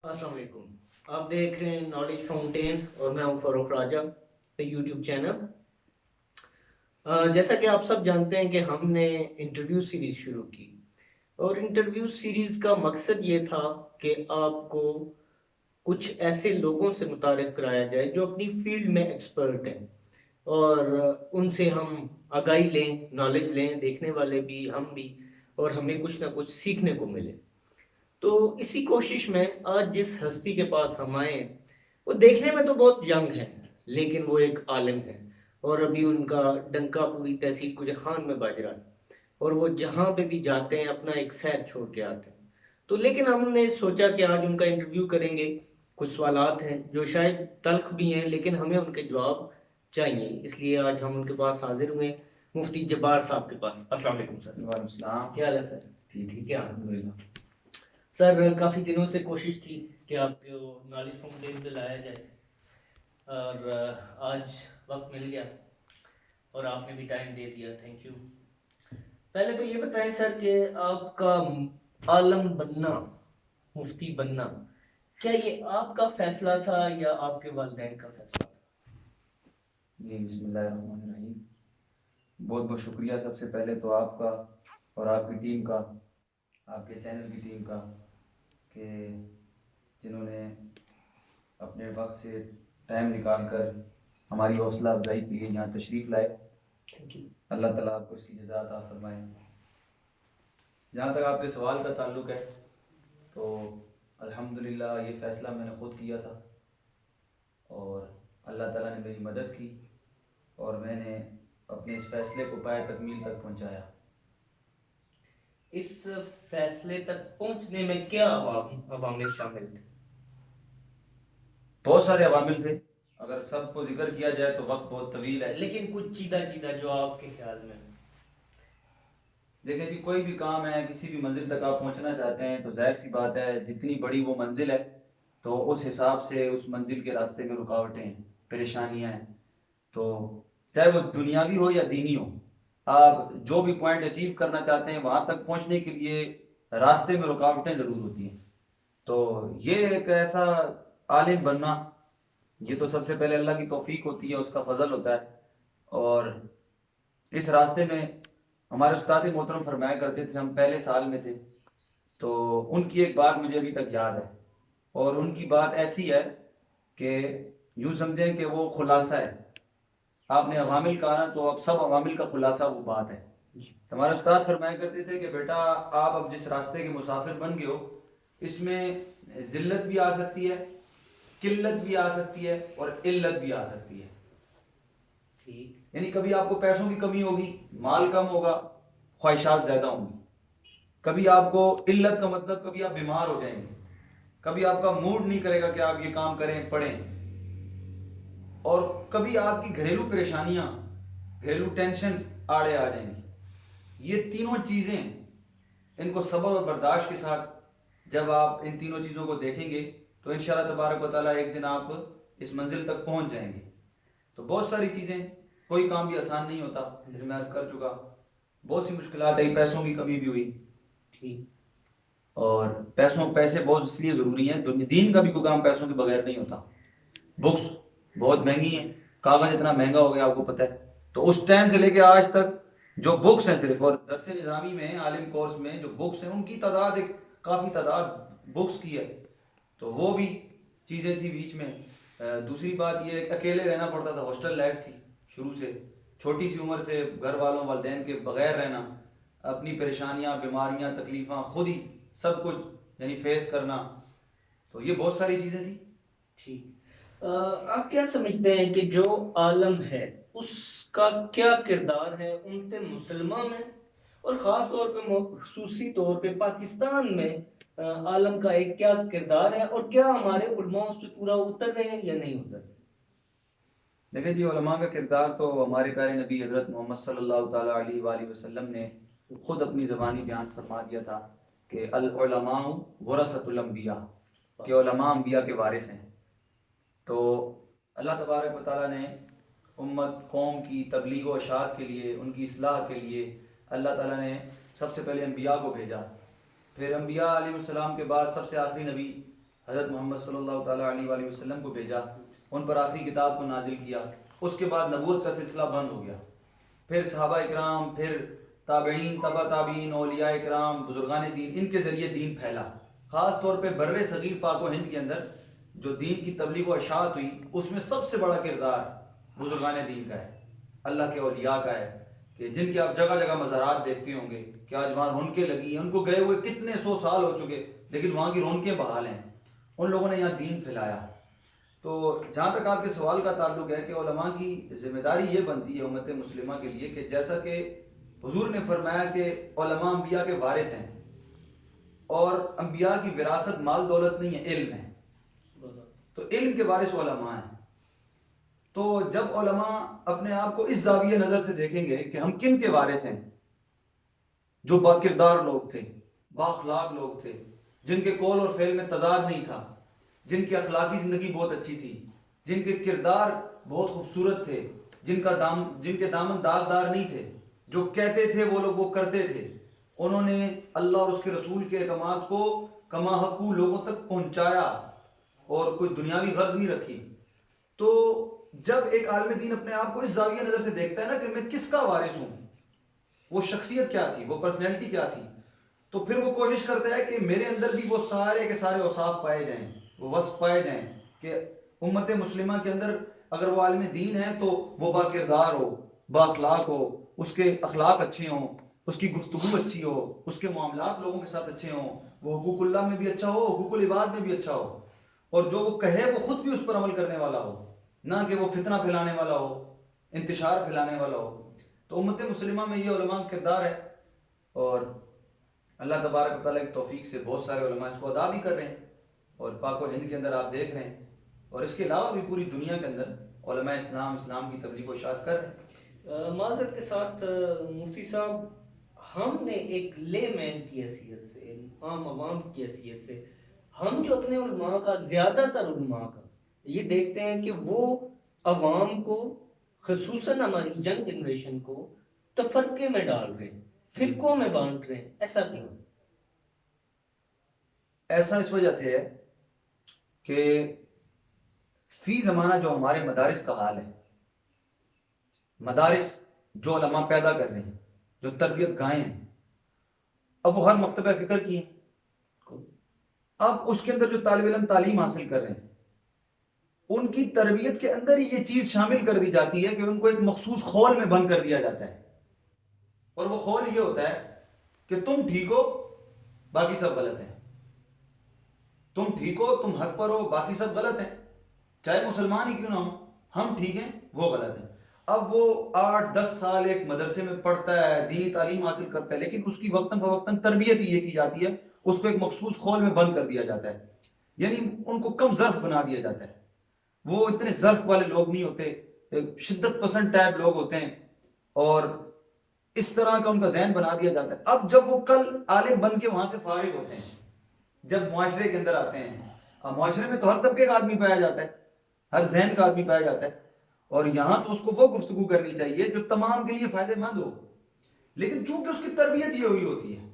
अस्सलाम वालेकुम। आप देख रहे हैं नॉलेज फाउंटेन और मैं हूं फरूख राजा पे यूट्यूब चैनल। जैसा कि आप सब जानते हैं कि हमने इंटरव्यू सीरीज शुरू की और इंटरव्यू सीरीज का मकसद ये था कि आपको कुछ ऐसे लोगों से मुतारिफ कराया जाए जो अपनी फील्ड में एक्सपर्ट हैं और उनसे हम आगाही लें, नॉलेज लें, देखने वाले भी, हम भी, और हमें कुछ ना कुछ सीखने को मिले। तो इसी कोशिश में आज जिस हस्ती के पास हम आए, वो देखने में तो बहुत यंग है, लेकिन वो एक आलिम है और अभी उनका डंका पूरी तहसील कुछ खान में बज रहा है और वो जहाँ पे भी जाते हैं अपना एक शहर छोड़ के आते हैं। तो लेकिन हमने सोचा कि आज उनका इंटरव्यू करेंगे। कुछ सवालात हैं जो शायद तल्ख भी हैं, लेकिन हमें उनके जवाब चाहिए, इसलिए आज हम उनके पास हाजिर हुए। मुफ्ती जब्बार साहब के पास। अस्सलाम वालेकुम सर। वालेकुम सलाम। क्या हाल है सर? ठीक ठीक ठीक है, है, अल्हम्दुलिल्लाह। अल्हम्दुलिल्लाह। सर काफ़ी दिनों से कोशिश थी कि आपको नॉलेज फाउंटेन पे लाया जाए और आज वक्त मिल गया और आपने भी टाइम दे दिया, थैंक यू। पहले तो ये बताएं सर कि आपका आलम बनना, मुफ्ती बनना, क्या ये आपका फैसला था या आपके वालिदैन का फैसला था? जी बिस्मिल्लाहिर्रहमानिर्रहीम। बहुत बहुत शुक्रिया सबसे पहले तो आपका और आपकी टीम का, आपके चैनल की टीम का, कि जिन्होंने अपने वक्त से टाइम निकाल कर हमारी हौसला अफजाई के लिए यहाँ तशरीफ़ लाए। Thank you. अल्लाह ताला आपको इसकी जज़ा अता फरमाए। जहाँ तक आपके सवाल का ताल्लुक़ है, तो अल्हम्दुलिल्लाह ये फ़ैसला मैंने ख़ुद किया था और अल्लाह ताला ने मेरी मदद की और मैंने अपने इस फ़ैसले को पाए तकमील तक पहुँचाया। इस फैसले तक पहुंचने में क्या अवामिल शामिल थे? बहुत सारे अवामिल थे, अगर सबको जिक्र किया जाए तो वक्त बहुत तवील है। लेकिन कुछ चीदा चीदा जो आपके ख्याल में। देखें जी, कोई भी काम है, किसी भी मंजिल तक आप पहुंचना चाहते हैं तो जाहिर सी बात है, जितनी बड़ी वो मंजिल है तो उस हिसाब से उस मंजिल के रास्ते में रुकावटें हैं, परेशानियां हैं। तो चाहे वो दुनियावी हो या दीनी हो, आप जो भी पॉइंट अचीव करना चाहते हैं वहां तक पहुंचने के लिए रास्ते में रुकावटें ज़रूर होती हैं। तो ये एक ऐसा आलिम बनना, ये तो सबसे पहले अल्लाह की तौफीक होती है, उसका फजल होता है। और इस रास्ते में हमारे उस्ताद मोहतरम फरमाया करते थे, हम पहले साल में थे तो उनकी एक बात मुझे अभी तक याद है, और उनकी बात ऐसी है कि यूँ समझें कि वो खुलासा है। आपने अवामिल कहा ना, तो अब सब अवामिल का खुलासा वो बात है। तो हमारे उस्ताद फरमाया करते थे कि बेटा, आप अब जिस रास्ते के मुसाफिर बन गए हो, इसमें जिल्लत भी आ सकती है, किल्लत भी आ सकती है और इल्लत भी आ सकती है। ठीक। यानी कभी आपको पैसों की कमी होगी, माल कम होगा, ख्वाहिशात ज्यादा होंगी। कभी आपको इल्लत का मतलब कभी आप बीमार हो जाएंगे, कभी आपका मूड नहीं करेगा कि आप ये काम करें, पढ़ें, और कभी आपकी घरेलू परेशानियां, घरेलू टेंशन आड़े आ जाएंगी। ये तीनों चीजें, इनको सब्र और बर्दाश्त के साथ जब आप इन तीनों चीज़ों को देखेंगे तो इंशाअल्लाह तबारक व तआला एक दिन आप इस मंजिल तक पहुंच जाएंगे। तो बहुत सारी चीज़ें, कोई काम भी आसान नहीं होता, जैसे मैं अर्ज कर चुका, बहुत सी मुश्किलात आई, पैसों की कमी भी हुई। ठीक। और पैसे बहुत इसलिए ज़रूरी हैं, दीन का भी कोई काम पैसों के बगैर नहीं होता। बुक्स बहुत महंगी हैं, कागज़ इतना महंगा हो गया, आपको पता है। तो उस टाइम से लेके आज तक जो बुक्स हैं सिर्फ, और दरस निज़ामी में, आलिम कोर्स में जो बुक्स हैं, उनकी तादाद एक काफ़ी तादाद बुक्स की है। तो वो भी चीज़ें थी बीच में। दूसरी बात ये, अकेले रहना पड़ता था, हॉस्टल लाइफ थी शुरू से, छोटी सी उम्र से घर वालों वालिदैन के बगैर रहना, अपनी परेशानियां, बीमारियां, तकलीफ़ां खुद ही सब कुछ यानी फेस करना। तो ये बहुत सारी चीज़ें थी। ठीक। आप क्या समझते हैं कि जो आलम है उसका क्या किरदार है उनके मुसलमान में, और ख़ास तौर पे खसूसी तौर पे पाकिस्तान में आलम का एक क्या किरदार है, और क्या हमारे उलमा उस पर पूरा उतर रहे हैं या नहीं उतर रहे? देखिए जी, उलमा का किरदार तो हमारे प्यारे नबी हज़रत मोहम्मद सल्लल्लाहु ताला अलैहि वसल्लम ने खुद अपनी ज़बानी बयान फरमा दिया था कि अल उलमाउ वरसतुल अंबिया, कि उलमा अंबिया के वारिस हैं। तो अल्लाह तबारक व तआला ने उम्मत कौम की तबलीग व इशाअत के लिए, उनकी इस्लाह के लिए अल्लाह ताला ने सबसे पहले अंबिया को भेजा। फिर अंबिया अलैहिस्सलाम के बाद सबसे आखिरी नबी हज़रत मोहम्मद सल्लल्लाहु ताला अलैहि वसल्लम को भेजा, उन पर आखिरी किताब को नाजिल किया, उसके बाद नबूवत का सिलसिला बंद हो गया। फिर सहाबा इकराम, फिर ताबईन, तबा ताबीन, औलिया इकराम, बुजुर्गान दीन, इनके ज़रिए दीन फैला। ख़ास तौर पे बर्रे सगीर पाक व हिंद के अंदर जो दीन की तबलीग व अशाअत हुई, उसमें सबसे बड़ा किरदार बुजुर्गान दीन का है, अल्लाह के औलिया का है, कि जिनके आप जगह जगह मज़ारात देखते होंगे कि आज वहाँ रौनकें लगी हैं, उनको गए हुए कितने 100 साल हो चुके, लेकिन वहाँ की रौनकें बहाल हैं। उन लोगों ने यहाँ दीन फैलाया। तो जहाँ तक आपके सवाल का ताल्लुक है कि उलमा की जिम्मेदारी ये बनती है उम्मत मुस्लिमा के लिए कि जैसा कि हुजूर ने फरमाया कि उलमा अंबिया के वारिस हैं, और अंबिया की विरासत माल दौलत नहीं है, इल्म है। तो इल्म के वारिस उलमा हैं। तो जब उलमा अपने आप को इस जाविये नज़र से देखेंगे कि हम किन के वारिस हैं, जो बाकिरदार लोग थे, बाखलाक लोग थे, जिनके कौल और फेल में तजाद नहीं था, जिनकी अखलाकी ज़िंदगी बहुत अच्छी थी, जिनके किरदार बहुत खूबसूरत थे, जिनके दामन दागदार नहीं थे, जो कहते थे वो लोग वो करते थे, उन्होंने अल्लाह और उसके रसूल के अहकामात को कमा हकू लोगों तक पहुंचाया और कोई दुनियावी गर्ज नहीं रखी। तो जब एक आलिम दीन अपने आप को इस जाविया नज़र से देखता है ना कि मैं किसका वारिस हूँ, वो शख्सियत क्या थी, वो पर्सनैलिटी क्या थी, तो फिर वो कोशिश करता है कि मेरे अंदर भी वो सारे के सारे औसाफ पाए जाएं, वो वस्फ पाए जाएं कि उम्मत मुस्लिमा के अंदर अगर वो आलिम दीन है तो वो बाकिरदार हो, बाखलाक हो, उसके अखलाक अच्छे हों, उसकी गुफ्तगू अच्छी हो, उसके मामलात लोगों के साथ अच्छे हों, वो हुकूकुल्लाह में भी अच्छा हो, हुकूकुल इबाद में भी अच्छा हो, और जो वो कहे वो खुद भी उस पर अमल करने वाला हो, ना कि वो फितना फैलाने वाला हो, इंतशार फैलाने वाला हो। तो उम्मत मुस्लिमा में ये उलमा का किरदार है, और अल्लाह तबारक व तआला की तौफीक से बहुत सारे उलमा इसको अदा भी कर रहे हैं, और पाक व हिंद के अंदर आप देख रहे हैं, और इसके अलावा भी पूरी दुनिया के अंदर उलमा इस्लाम की तबलीग व इशाअत कर रहे हैं। माजरत के साथ मुफ्ती साहब, हमने एक लेमैन की हैसियत से, आम आवाम की हैसियत से, हम जो अपने उलमा का, ज़्यादातर उलमा का ये देखते हैं कि वो अवाम को, खसूसन हमारी यंग जनरेशन को तफरके में डाल रहे हैं, फिरकों में बांट रहे हैं। ऐसा क्यों? ऐसा इस वजह से है कि फी ज़माना जो हमारे मदारिस का हाल है, मदारिस जो उलमा पैदा कर रहे हैं, जो तरबियत गाहें हैं, अब वो हर मकतबा फ़िक्र की है। अब उसके अंदर जो तालिब इल्म तालीम हासिल कर रहे हैं, उनकी तरबियत के अंदर ही ये चीज़ शामिल कर दी जाती है कि उनको एक मखसूस खौल में बंद कर दिया जाता है, और वो खौल ये होता है कि तुम ठीक हो, बाकी सब गलत है, तुम ठीक हो, तुम हक पर हो, बाकी सब गलत है, चाहे मुसलमान ही क्यों ना हो, हम ठीक हैं, वो गलत है। अब वो 8-10 साल एक मदरसे में पढ़ता है, दीनी तालीम हासिल करता है, लेकिन उसकी वक्तन फवक्तन तरबियत ये की जाती है, उसको एक मखसूस खौल में बंद कर दिया जाता है, यानी उनको कम ज़र्फ बना दिया जाता है। वो इतने ज़र्फ वाले लोग नहीं होते, शिद्दत पसंद टाइप लोग होते हैं, और इस तरह का उनका जहन बना दिया जाता है। अब जब वो कल आलिम बन के वहां से फारिग होते हैं, जब मुआशरे के अंदर आते हैं, अब मुआशरे में तो हर तबके का आदमी पाया जाता है, हर जहन का आदमी पाया जाता है, और यहां तो उसको वो गुफ्तगू करनी चाहिए जो तमाम के लिए फायदेमंद हो, लेकिन चूंकि उसकी तरबियत ये हुई होती है,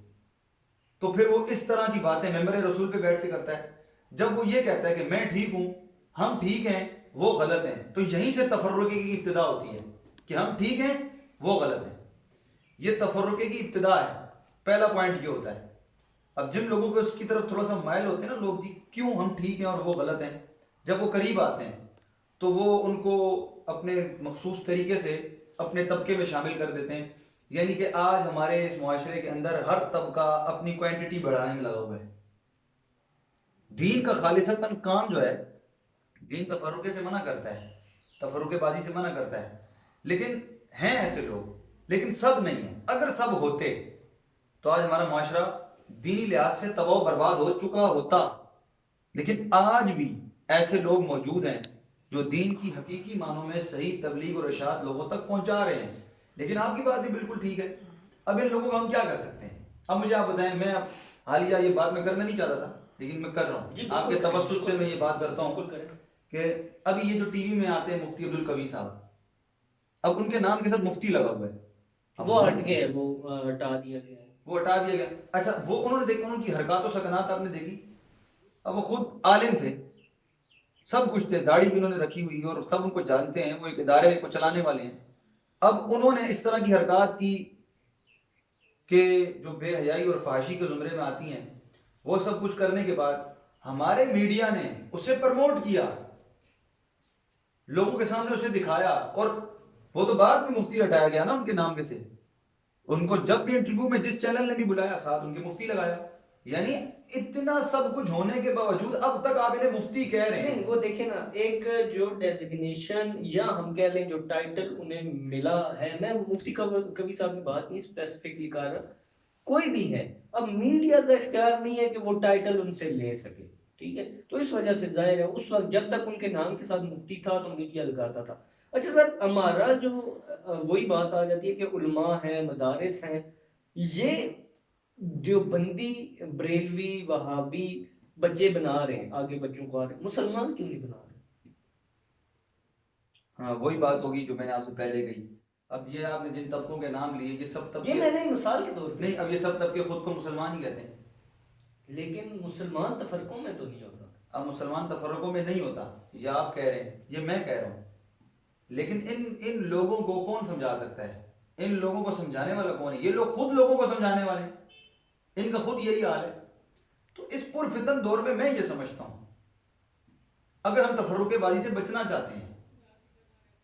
तो फिर वो इस तरह की बातें मेंबर रसूल पे बैठ के करता है। जब वो ये कहता है कि मैं ठीक हूं, हम ठीक हैं, वो गलत हैं, तो यहीं से तफर्रुक़े की इब्तिदा होती है कि हम ठीक हैं, वो गलत हैं। ये तफर्रुक़े की इब्तिदा है, पहला पॉइंट ये होता है। अब जिन लोगों को उसकी तरफ थोड़ा सा माइल होते हैं ना लोग, जी क्यों हम ठीक हैं और वो गलत हैं, जब वो करीब आते हैं तो वो उनको अपने मखसूस तरीके से अपने तबके में शामिल कर देते हैं। यानी कि आज हमारे इस मुआशरे के अंदर हर तबका अपनी क्वांटिटी बढ़ाने में लगा हुआ है। दीन का खालिसतन काम जो है, दीन तफर्रुक़े से मना करता है, तफर्रुक़ेबाजी से मना करता है, लेकिन हैं ऐसे लोग, लेकिन सब नहीं है। अगर सब होते तो आज हमारा मुआशरा दीनी लिहाज से तबाह बर्बाद हो चुका होता, लेकिन आज भी ऐसे लोग मौजूद हैं जो दीन की हकीकी मानों में सही तबलीग और इरशाद लोगों तक पहुंचा रहे हैं। लेकिन आपकी बात भी बिल्कुल ठीक है। अब इन लोगों को हम क्या कर सकते हैं? अब मुझे आप बताएं, मैं अब हालिया ये बात मैं करना नहीं चाहता था, लेकिन मैं कर रहा हूँ, आपके तवस्सुत से मैं ये बात करता हूँ कि अभी ये जो टीवी में आते हैं मुफ्ती अब्दुल कवी साहब, अब उनके नाम के साथ मुफ्ती लगा हुआ है, वो हट गए, वो हटा दिया गया है, वो हटा दिया गया। अच्छा, वो उन्होंने देखा, उनकी हरकत और सकनात आपने देखी, अब वो खुद आलिम थे, सब कुछ थे, दाढ़ी भी उन्होंने रखी हुई और सब उनको जानते हैं, वो एक इदारे को चलाने वाले हैं। अब उन्होंने इस तरह की हरकत की कि जो बेहयाई और फहाशी के जुमरे में आती हैं, वो सब कुछ करने के बाद हमारे मीडिया ने उसे प्रमोट किया, लोगों के सामने उसे दिखाया, और वो तो बाद में मुफ्ती हटाया गया ना उनके नाम के से। उनको जब भी इंटरव्यू में जिस चैनल ने भी बुलाया साथ उनके मुफ्ती लगाया। यानी इतना सब कुछ होने के बावजूद अब तक आप इन्हें मुफ्ती कह रहे हैं। नहीं, वो देखे ना, एक जो डेजिग्नेशन या हम कह लें जो टाइटल उन्हें मिला है, मैं मुफ्ती कभी साहब की बात नहीं स्पेसिफिकली कर रहा, कोई भी है, अब मीडिया का इख्तियार नहीं है कि वो टाइटल उनसे ले सके, ठीक है। तो इस वजह से जाहिर है उस वक्त जब तक उनके नाम के साथ मुफ्ती था तो मीडिया लगाता था। अच्छा सर, हमारा जो वही बात आ जाती है कि उलमा हैं, मदारिस हैं, ये देवबंदी, बरेलवी, वहाबी बच्चे बना रहे हैं, आगे बच्चों को आ रहे हैं, मुसलमान क्यों नहीं बना रहे? हाँ, वही बात होगी जो मैंने आपसे पहले कही। अब ये आपने जिन तबकों के नाम लिए, ये सब ये तबके मैंने मिसाल के तौर पे, नहीं, अब ये सब तबके खुद को मुसलमान ही कहते हैं। लेकिन मुसलमान तफरकों में तो नहीं होता। अब मुसलमान तफर्रकों में नहीं होता, ये आप कह रहे हैं, ये मैं कह रहा हूँ, लेकिन इन इन लोगों को कौन समझा सकता है? इन लोगों को समझाने वाला कौन है? ये लोग खुद लोगों को समझाने वाले हैं, इनका खुद यही हाल है। तो इस पुरफितन दौर में मैं ये समझता हूं, अगर हम तफर्रुकेबाजी से बचना चाहते हैं,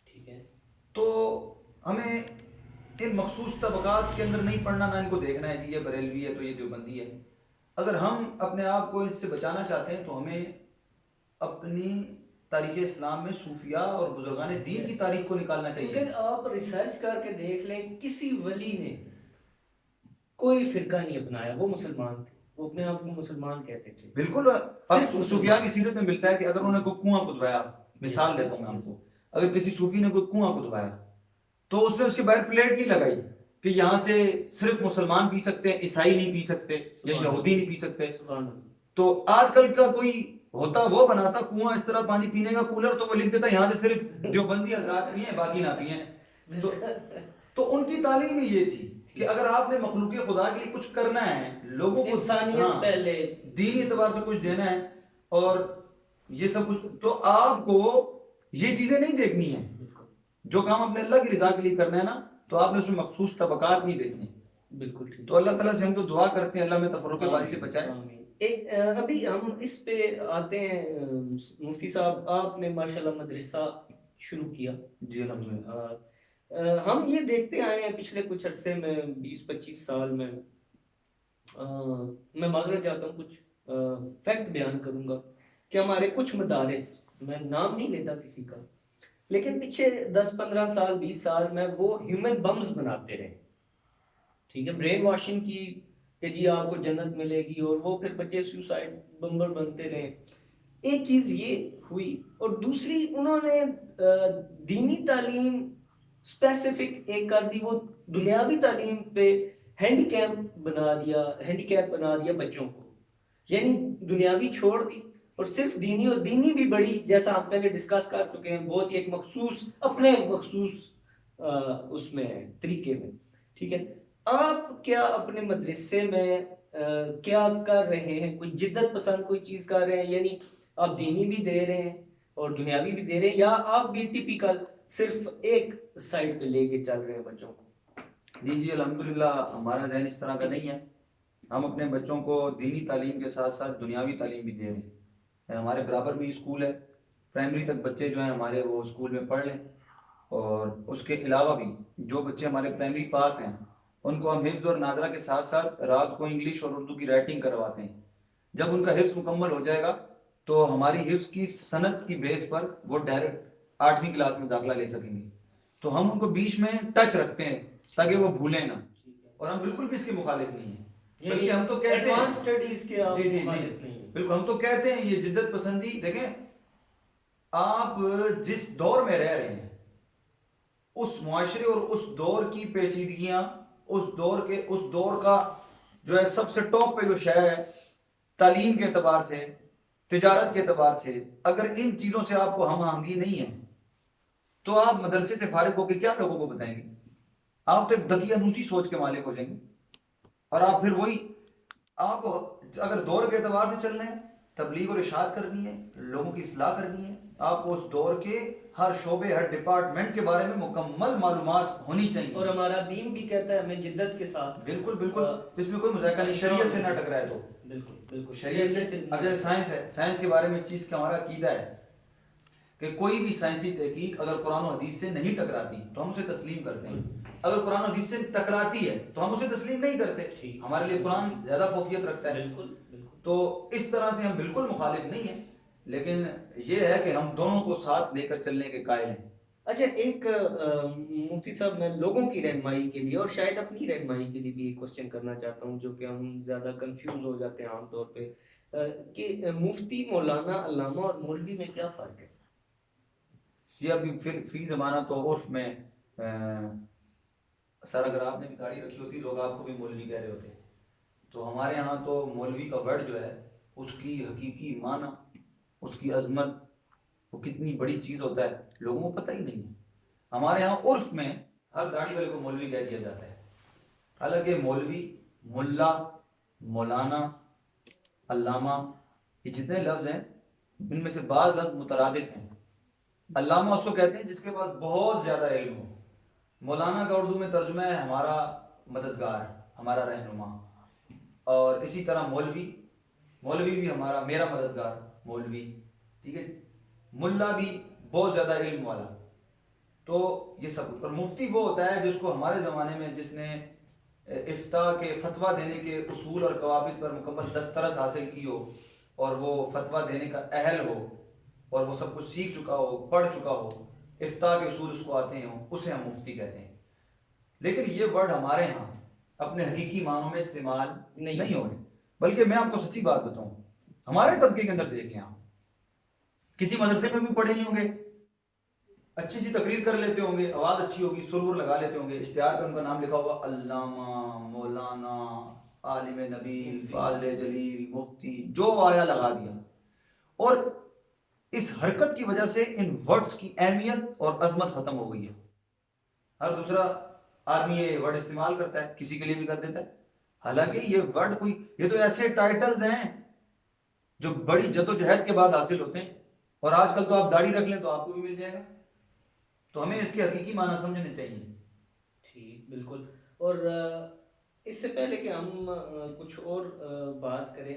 ठीक है, तो हमें इन मखसूस तबकात के अंदर नहीं पढ़ना, ना इनको देखना है जी ये बरेलवी है तो ये देवबंदी है। अगर हम अपने आप को इससे बचाना चाहते हैं तो हमें अपनी तारीख इस्लाम में सूफिया और बुजुर्गान दीन की तारीख को निकालना चाहिए। क्योंकि आप रिसर्च करके देख लें, किसी वली ने कोई फिरका नहीं अपनाया, वो मुसलमान थे, वो अपने आप को मुसलमान कहते थे। बिल्कुल। अब सिर्फ सूफिया की सीरत में मिलता है कि अगर उन्होंने कोई कुआं खुदवाया, मिसाल देता हूं मैं आपको, अगर किसी सूफी ने कोई कुआं खुदवाया तो उसने उसके बाहर प्लेट नहीं लगाई कि यहाँ से सिर्फ मुसलमान पी सकते हैं, ईसाई नहीं पी सकते या यहूदी नहीं पी सकते। तो आजकल का कोई होता वो बनाता कुआं इस तरह पानी पीने का कूलर, तो वो लिख देता यहाँ से सिर्फ देवबंदी हजरात पिए, बाकी ना पिए। तो उनकी तालीम ही ये थी कि अगर आपने मखलूक खुदा के लिए कुछ करना है, लोगों को इंसानियत पहले, दीनी एतबार से कुछ देना है, और ये सब कुछ, तो आपको ये चीजें नहीं देखनी है। जो काम अपने अल्लाह की रजा के लिए करना है ना, तो आपने उसमें मखसूस तबकात नहीं देखने। बिल्कुल ठीक। तो अल्लाह ताला से हम तो दुआ करते हैं अल्लाह में तफर्रुक़बाज़ी से बचाए। अभी हम इस पे आते हैं, मुफ्ती साहब आपने माशाल्लाह मदरसा शुरू किया। जी अल्हम्दुलिल्लाह। हम ये देखते आए हैं पिछले कुछ अरसे में, 20-25 साल में, मैं माजरत चाहता हूँ, कुछ फैक्ट बयान करूंगा कि हमारे कुछ मदारिस, मैं नाम नहीं लेता किसी का, लेकिन पीछे 10-15 साल 20 साल में वो ह्यूमन बम्स बनाते रहे, ठीक है, ब्रेन वॉशिंग की कि जी आपको जन्नत मिलेगी, और वो फिर बच्चे सुसाइड बम्बर बनते रहे। एक चीज ये हुई, और दूसरी उन्होंने दीनी तालीम स्पेसिफिक एक कर दी, वो दुनियावी तालीम पे हैंडीकैप बना दिया बच्चों को, यानी दुनियावी छोड़ दी और सिर्फ दीनी, और दीनी भी बड़ी, जैसा हम पहले डिस्कस कर चुके हैं, बहुत ही एक मखसूस, अपने मखसूस उसमें तरीके में, ठीक है। आप क्या अपने मदरसे में क्या कर रहे हैं? कोई जिद्दत पसंद कोई चीज कर रहे हैं, यानी आप दीनी भी दे रहे हैं और दुनियावी भी दे रहे हैं, या आप भी टिपिकल सिर्फ एक साइड पे लेके चल रहे हैं बच्चों को? जी अल्हम्दुलिल्लाह, हमारा जहन इस तरह का नहीं है। हम अपने बच्चों को दीनी तालीम के साथ साथ दुनियावी तालीम भी दे रहे हैं। हमारे बराबर में स्कूल है, प्राइमरी तक बच्चे जो हैं हमारे वो स्कूल में पढ़ लें, और उसके अलावा भी जो बच्चे हमारे प्राइमरी पास हैं उनको हम हिफ्ज़ और नाज़रा के साथ साथ रात को इंग्लिश और उर्दू की राइटिंग करवाते हैं। जब उनका हिफ्ज़ मुकम्मल हो जाएगा तो हमारी हिफ्ज़ की सनद की बेस पर वो डायरेक्ट 8वीं क्लास में दाखिला ले सकेंगे। तो हम उनको बीच में टच रखते हैं ताकि वो भूलें ना, और हम बिल्कुल भी इसके मुखालिफ नहीं है, बल्कि हम तो कहते हैं स्टडीज के आप जी मुखालिफ नहीं हैं। बिल्कुल, हम तो कहते हैं ये जिद्दत पसंदी। देखें, आप जिस दौर में रह रहे हैं उस मुआशरे और उस दौर की पेचीदगियां, उस दौर का जो है सबसे टॉप पे जो शय है तालीम के एतबार से, तिजारत के एतबार से, अगर इन चीजों से आपको हम आहंगी नहीं है तो आप मदरसे से फारिग होकर क्या लोगों को बताएंगे? आप तो एक दकियानूसी सोच के मालिक हो जाएंगे, और आप फिर वही, आप अगर दौर के एतबार से चल रहे हैं तबलीग और इरशाद करनी है, लोगों की इस्लाह करनी है, आपको उस दौर के हर शोबे हर डिपार्टमेंट के बारे में मुकम्मल मालूमात होनी चाहिए। और हमारा दीन भी कहता है हमें जिद्दत के साथ, बिल्कुल बिल्कुल, इसमें कोई मजाक नहीं, शरीयत से ना टकराए तो बिल्कुल बिल्कुल शरीयत से। अब जैसे साइंस है, साइंस के बारे में इस चीज़ का हमारा अकीदा है कि कोई भी साइंसी तहकीक अगर कुरान और हदीस से नहीं टकराती तो हम उसे तस्लीम करते हैं, अगर कुरान और हदीस से टकराती है तो हम उसे तस्लीम नहीं करते। हमारे लिए कुरान ज़्यादा फोकियत रखता है। बिल्कुल बिल्कुल। तो इस तरह से हम बिल्कुल मुखालिफ नहीं है, लेकिन ये है कि हम दोनों को साथ लेकर चलने के कायल हैं। अच्छा, एक मुफ्ती साहब, मैं लोगों की रहनुमाई के लिए और शायद अपनी रहनुमाई के लिए भी एक क्वेश्चन करना चाहता हूँ, जो कि हम ज़्यादा कंफ्यूज हो जाते हैं आमतौर पे, कि मुफ्ती, मौलाना, अल्लामा और मौलवी में क्या फ़र्क है? ये अभी फिर फी ज़माना तो उर्फ में सर अगर आपने भी दाढ़ी रखी होती लोग आपको भी मौलवी कह रहे होते। तो हमारे यहाँ तो मौलवी का वर्ड जो है उसकी हकीकी माना, उसकी अजमत, वो कितनी बड़ी चीज़ होता है लोगों को पता ही नहीं है। हमारे यहाँ उर्फ में हर दाढ़ी वाले को मौलवी कह दिया जाता है, हालांकि मौलवी, मुल्ला, मौलाना, अल्लामा, ये जितने लफ्ज़ हैं इनमें से बाज़ लफ्ज़ मुतरादिफ हैं। अल्लामा उसको कहते हैं जिसके पास बहुत ज़्यादा इल्म हो। मौलाना का उर्दू में तर्जुमा है हमारा मददगार, हमारा रहनुमा। और इसी तरह मौलवी, मौलवी भी हमारा, मेरा मददगार मौलवी, ठीक है। मुल्ला भी बहुत ज़्यादा इल्म वाला। तो ये सब, और मुफ्ती वो होता है जिसको हमारे ज़माने में जिसने इफ्ता के फतवा देने के उसूल और कवाबिद पर मुकम्मल दस्तरस हासिल की हो और वो फतवा देने का अहल हो और वो सब कुछ सीख चुका हो, पढ़ चुका हो, इफ्ता के उसूल उसको आते हों, उसे हम मुफ्ती कहते हैं। लेकिन ये वर्ड हमारे यहाँ अपने हकीकी मानों में इस्तेमाल नहीं हो रहे। बल्कि मैं आपको सच्ची बात बताऊं, हमारे तबके के अंदर देख लें आप, किसी मदरसे में भी पढ़े नहीं होंगे, अच्छी सी तकरीर कर लेते होंगे, आवाज़ अच्छी होगी, सुर वुर लगा लेते होंगे, इश्तिहार पे उनका नाम लिखा हुआ अल्लामा, मौलाना, आलिम नबील, फाज़िल जलील, मुफ्ती, जो आया लगा दिया। और इस हरकत की वजह से इन वर्ड्स की अहमियत और अजमत खत्म हो गई है। हर दूसरा आदमी ये वर्ड इस्तेमाल करता है, किसी के लिए भी कर देता है। हालांकि ये वर्ड कोई, ये तो ऐसे टाइटल्स हैं जो बड़ी जद्दोजहद के बाद हासिल होते हैं। और आजकल तो आप दाढ़ी रख लें तो आपको भी मिल जाएगा। तो हमें इसके हकीकी माना समझने चाहिए। ठीक, बिल्कुल। और इससे पहले कि हम कुछ और बात करें,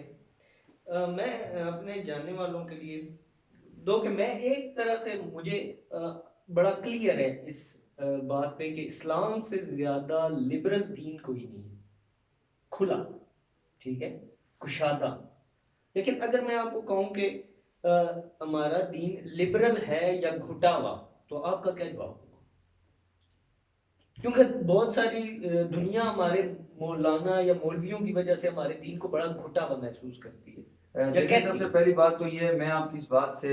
मैं अपने जानने वालों के लिए दो, कि मैं एक तरह से, मुझे बड़ा क्लियर है इस बात पे कि इस्लाम से ज़्यादा लिबरल दीन कोई नहीं है, खुला, ठीक है, कुशादा। लेकिन अगर मैं आपको कहूँ कि हमारा दीन लिबरल है या घुटा हुआ, तो आपका क्या जवाब होगा? क्योंकि बहुत सारी दुनिया हमारे मौलाना या मौलवियों की वजह से हमारे दीन को बड़ा घुटा हुआ महसूस करती है। देखिए, सबसे पहली बात तो ये, मैं आपकी इस बात से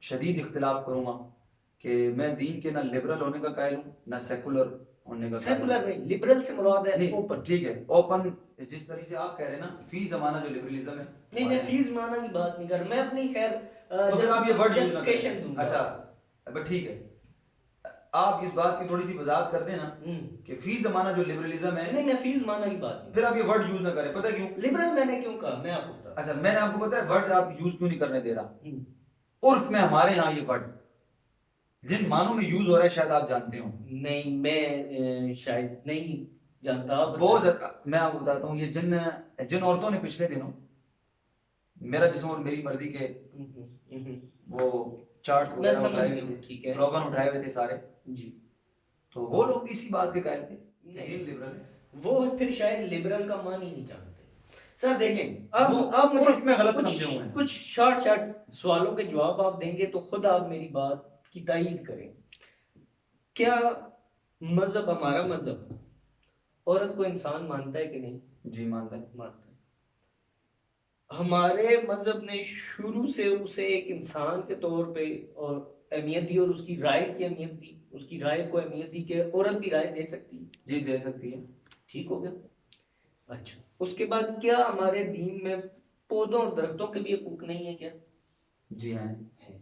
शदीद इख्तिलाफ करूंगा कि मैं दीन के ना लिबरल होने का कायल हूँ ना सेकुलर होने का। सेकुलर नहीं, लिबरल से मुराद है ओपन। ठीक है, ओपन जिस तरह से आप कह रहे हैं ना, फी जमाना जो लिबरलिज्म है, नहीं, मैं फी जमाना की बात नहीं कर रहा, मैं अपनी खैर तो फिर आप ये वर्ड यूज ना justification करें। दूंगा। अच्छा, अब ठीक है, आप इस बात की थोड़ी सी वजाहत कर देना कि फी जमाना जो लिबरलिज्म है। नहीं, मैं फी जमाना की बात नहीं। फिर आप ये वर्ड यूज ना करें, पता क्यों? लिबरल मैंने क्यों कहा, मैं आपको बता। अच्छा, मैंने आपको पता है वर्ड आप यूज क्यों नहीं करने दे रहा। उर्फ में हमारे यहाँ ये वर्ड जिन मानों में यूज हो रहा है शायद आप जानते हो। नहीं, मैं शायद नहीं जानता। बहुत, मैं आपको बताता हूँ, ये जिन जिन औरतों ने पिछले दिनों मेरा जिस्म और मेरी मर्जी के वो चार्ट्स वगैरह उठाए हुए थे, स्लोगन उठाए हुए थे सारे जी, तो वो लोग भी इसी बात के कायल थे कि लिबरल है। वो फिर शायद लिबरल का मान ही नहीं जानते। सर देखें, आप मुझे इसमें गलत समझे हुए हैं। कुछ शॉर्ट सवालों के जवाब आप देंगे तो खुद आप मेरी बात की तायीद करें। क्या मजहब, हमारा मजहब, औरत को इंसान मानता है कि नहीं? जी, मानता है। मानता है। हमारे मजहब ने शुरू से उसे एक इंसान के तौर पे और अहमियत दी, और उसकी राय की अहमियत दी, उसकी राय को अहमियत दी कि औरत भी राय दे सकती है। जी, दे सकती है। ठीक हो गया। अच्छा, उसके बाद क्या हमारे दीन में पौधों और दरख्तों के भी हकूक नहीं है क्या? जी हाँ है।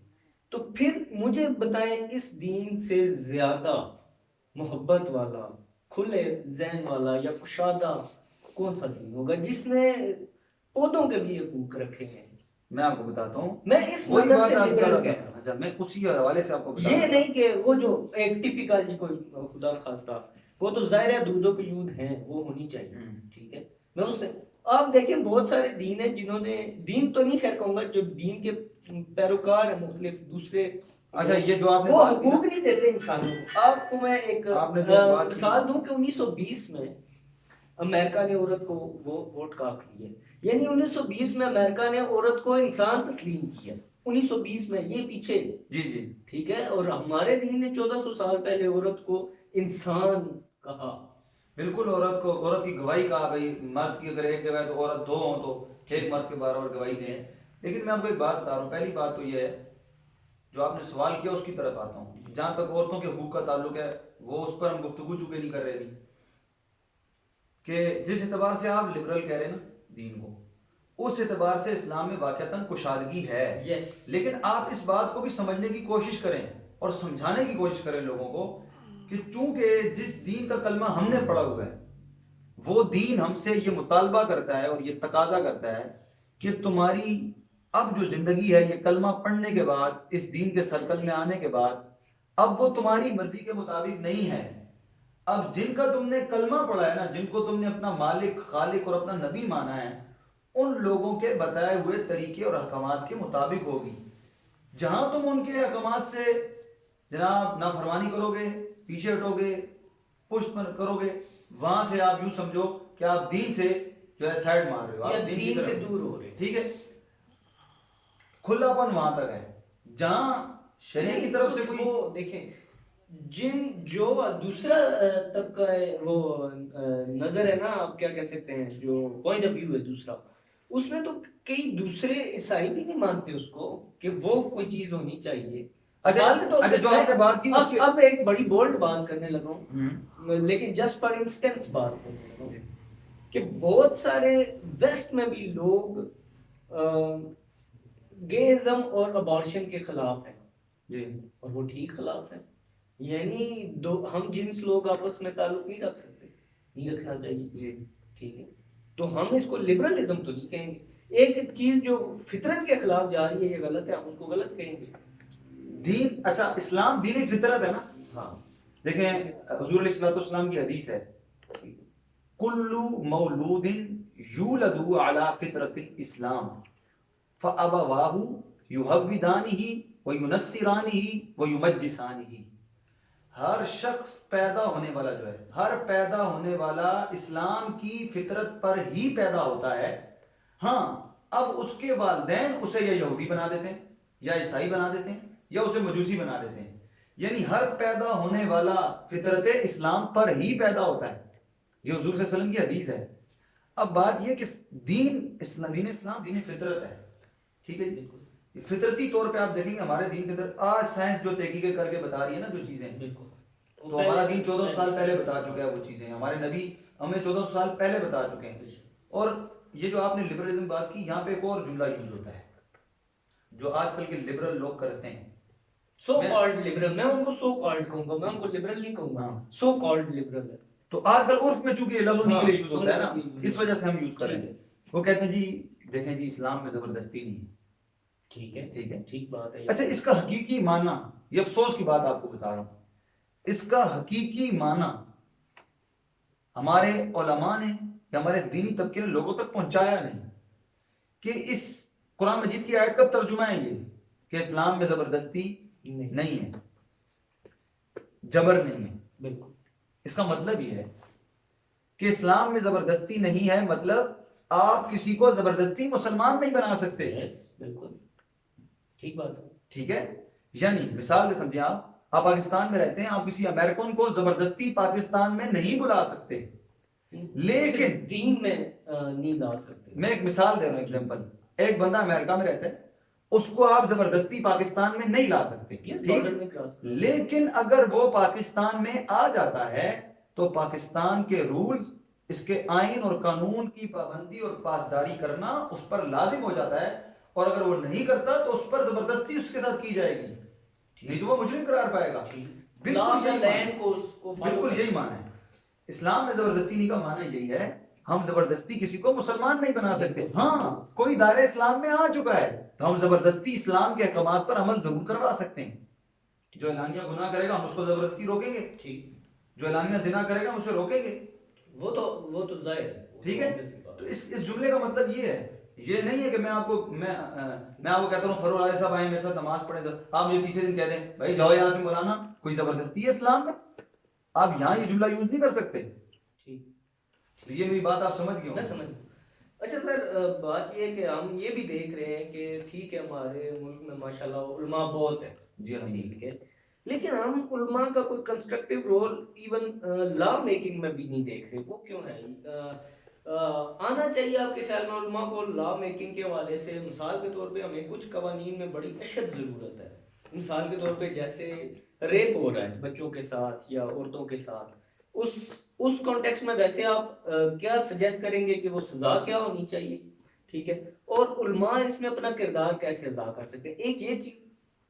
तो फिर मुझे बताएं, इस दीन से ज्यादा मोहब्बत वाला, खुले जहन वाला या कुशादा कौन सा दीन होगा जिसने पौधों के भी हकूक रखे हैं, मैं आपको बताता हूँ, मैं इस वही मदद बात से आज लिबरल कर कह रहा रहा हूँ। हूँ। अच्छा, मैं उसी हवाले से आपको बता ये रहा नहीं कि वो जो एक टिपिकल जी कोई खुदा न खास्ता, वो तो जाहिर है दूधों की यूद है, वो होनी चाहिए, हूँ। ठीक है। मैं उससे, आप देखें बहुत सारे दीन है जिन्होंने, दीन तो नहीं खैर कहूंगा, जो दीन के पैरोकार है मुख्तलिफ दूसरे अच्छा, लोग, ये जो आपने वो बात की ना, हकूक नहीं देते इंसानों को। आपको मैं एक आपने जो बात की मिसाल दूं कि 1920 में अमेरिका ने औरत को वो वोट काट ली है, यानी 1920 में अमेरिका ने औरत को इंसान तस्लीम किया, 1920 में, ये पीछे, जी जी, ठीक है। और हमारे दीन ने 1400 साल पहले औरत को इंसान कहा। बिल्कुल। औरत की गवाही कहा भाई, मर्द की अगर एक जगह है तो औरत दो हो तो एक मर्द के बराबर गवाही ठीक है। दें। लेकिन मैं आपको एक बात बता रहा हूँ, पहली बात तो ये है, जो आपने सवाल किया उसकी तरफ आता हूँ। जहां तक औरतों के हकूक का ताल्लुक है, वो उस पर हम गुफ्तगू चूंकि नहीं कर रहे अभी, कि जिस एतबार से आप लिबरल कह रहे हैं ना दीन को, उस एतबार से इस्लाम में वाकईतन कुशादगी है। यस। लेकिन आप इस बात को भी समझने की कोशिश करें और समझाने की कोशिश करें लोगों को कि चूंकि जिस दीन का कलमा हमने पढ़ा हुआ है, वो दीन हमसे ये मुतालबा करता है और ये तकाजा करता है कि तुम्हारी अब जो जिंदगी है, ये कलमा पढ़ने के बाद, इस दीन के सर्कल में आने के बाद, अब वो तुम्हारी मर्जी के मुताबिक नहीं है। अब जिनका तुमने कलमा पढ़ा है ना, जिनको तुमने अपना मालिक, खालिक और अपना नबी माना है, उन लोगों के बताए हुए तरीके और अहकामात के मुताबिक होगी। जहां तुम उनके अहकामात से जनाब नाफरमानी करोगे, पीछे हटोगे, पुष्ट करोगे, वहां से आप यूं समझो कि आप दीन से जो है साइड मार रहे हो, या आप दीन की दीन से तरफ, दूर हो रहे हैं। ठीक है। खुलापन वहां तक है जहां शरीयत की तरफ से कुछ कोई, वो देखें, जिन जो दूसरा तबका है, वो नजर है ना, आप क्या कह सकते हैं, जो पॉइंट ऑफ व्यू है दूसरा, उसमें तो कई दूसरे ईसाई भी नहीं मानते उसको कि वो कोई चीज होनी चाहिए। अच्छा मिसाल के तौर अच्छा, पे जो मैं आपने बात की उसके, अब एक बड़ी बोल्ड बात करने लगा हूँ, लेकिन जस्ट फॉर इंस्टेंस बात करने लगा हूँ कि बहुत सारे वेस्ट में भी लोग गेइज्म और अबॉर्शन के खिलाफ हैं, जी और वो ठीक खिलाफ है। यानी दो हम जिन्स लोग आपस में ताल्लुक नहीं रख सकते, नहीं रखना चाहिए, जी, ठीक है। तो हम इसको लिबरलिज्म तो नहीं कहेंगे। एक चीज जो फितरत के खिलाफ जा रही है, ये गलत है, हम उसको गलत कहेंगे। दीन, अच्छा इस्लाम दीन फितरत है ना। हाँ, देखें हुजूर अलैहिस्सलाम की हदीस है, ठीक है। कुल्लु मौलूदिन यूलदु अला फितरतिल इस्लाम फअबवाहु युहव्विदानिही व युनस्सिरानिही व युमज्जिसानिही। हर शख्स पैदा होने वाला जो है, हर पैदा होने वाला इस्लाम की फितरत पर ही पैदा होता है। हाँ, अब उसके वालिदैन उसे या यहूदी बना देते हैं, या ईसाई बना देते हैं, या उसे मजूसी बना देते हैं। यानी हर पैदा होने वाला फितरत इस्लाम पर ही पैदा होता है। ये हुजूर सल्लल्लाहु अलैहि वसल्लम की हदीस है। अब बात यह कि दीन इस्लाम दीन फितरत है, ठीक है जी। फितरती तौर पे आप देखेंगे हमारे दीन के अंदर, आज साइंस जो तहकीकें करके बता रही है ना जो चीजें, बिल्कुल, तो हमारा दीन 1400 साल पहले बता चुका है वो चीजें, हमारे नबी हमें 1400 साल पहले बता चुके हैं। और ये जो आपने लिबरलिज्म बात की, यहाँ पे एक और जुमला यूज होता है जो आजकल के लिबरल लोग करते हैं। सो मैं कॉल्ड लिबरल, मैं उनको सो कॉल्ड कहूंगा, मैं उनको लिबरल नहीं कहूंगा, हाँ, सो कॉल्ड लिबरल है। तो आजकल उर्फ में चूंकि लफ्ज उन्हीं के लिए यूज होता है हाँ, ना, इस वजह से हम यूज करें। ठीक है, वो कहते हैं जी, देखें जी इस्लाम में जबरदस्ती नहीं है, ठीक है, ठीक है। ठीक बात है। अच्छा, इसका हकीकी माना, ये अफसोस की बात आपको बता रहा हूं, इसका हकीकी माना हमारे उलमा ने या हमारे दीनी तबके ने लोगों तक पहुंचाया नहीं कि इस कुरान मजीद की आयत का तर्जुमा है ये कि इस्लाम में जबरदस्ती नहीं है, जबर नहीं है। बिल्कुल, इसका मतलब ये है कि इस्लाम में जबरदस्ती नहीं है, मतलब आप किसी को जबरदस्ती मुसलमान नहीं बना सकते। बिल्कुल ठीक बात है, ठीक है। यानी मिसाल से समझिए, आप पाकिस्तान में रहते हैं, आप किसी अमेरिकन को जबरदस्ती पाकिस्तान में नहीं बुला सकते, लेकिन दीन में नहीं ला सकते। मैं एक मिसाल दे रहा हूं, एग्जांपल। एक बंदा अमेरिका में रहता है, उसको आप जबरदस्ती पाकिस्तान में नहीं ला सकते, ठीक। लेकिन अगर वो पाकिस्तान में आ जाता है तो पाकिस्तान के रूल्स, इसके आइन और कानून की पाबंदी और पासदारी करना उस पर लाजिम हो जाता है। और अगर वो नहीं करता तो उस पर जबरदस्ती उसके साथ की जाएगी, नहीं तो वो मुजरिम करार पाएगा। बिल्कुल यही मान है, इस्लाम में जबरदस्ती नहीं का माना यही है हम जबरदस्ती किसी को मुसलमान नहीं बना सकते। हाँ, कोई दायरा इस्लाम में आ चुका है तो हम जबरदस्ती इस्लाम के अहकामात पर अमल जरूर करवा सकते हैं। जो एलानिया गुनाह करेगा हम उसको जबरदस्ती रोकेंगे, ठीक, जो एलानिया जिना करेगा हम उसे रोकेंगे। वो तो जाहिर है, वो ठीक तो है, obvious सी बात तो इस जुमले का मतलब ये है, ये नहीं है कि मैं आपको कहता हूँ फरोल आले साहब आए मेरे साथ नमाज पढ़े, तो आप मुझे तीसरे दिन कह दें भाई जाओ यहाँ से मौलाना, कोई जबरदस्ती है इस्लाम में? आप यहाँ ये जुमला यूज नहीं कर सकते। ठीक, तो ये मेरी बात आप समझ गए मैं हो? समझ। अच्छा सर, बात ये है कि हम ये भी देख रहे हैं कि ठीक है, हमारे मुल्क में माशाल्लाह उलमा बहुत है, जी अलहमदुलिल्लाह। ठीक है, लेकिन हम उलमा का कोई constructive role even law making में भी नहीं देख रहे। वो क्यों है? आना चाहिए आपके ख्याल में उलमा को लॉ मेकिंग के हवाले से? मिसाल के तौर पे हमें कुछ कवानीन में बड़ी अशद ज़रूरत है। मिसाल के तौर पे जैसे रेप हो रहा है बच्चों के साथ या औरतों के साथ, उस उस कॉन्टेक्स्ट में वैसे आप क्या सजेस्ट करेंगे कि वो सजा क्या होनी चाहिए? ठीक है, और उलमा इसमें अपना किरदार कैसे अदा कर सकते हैं? एक ये चीज।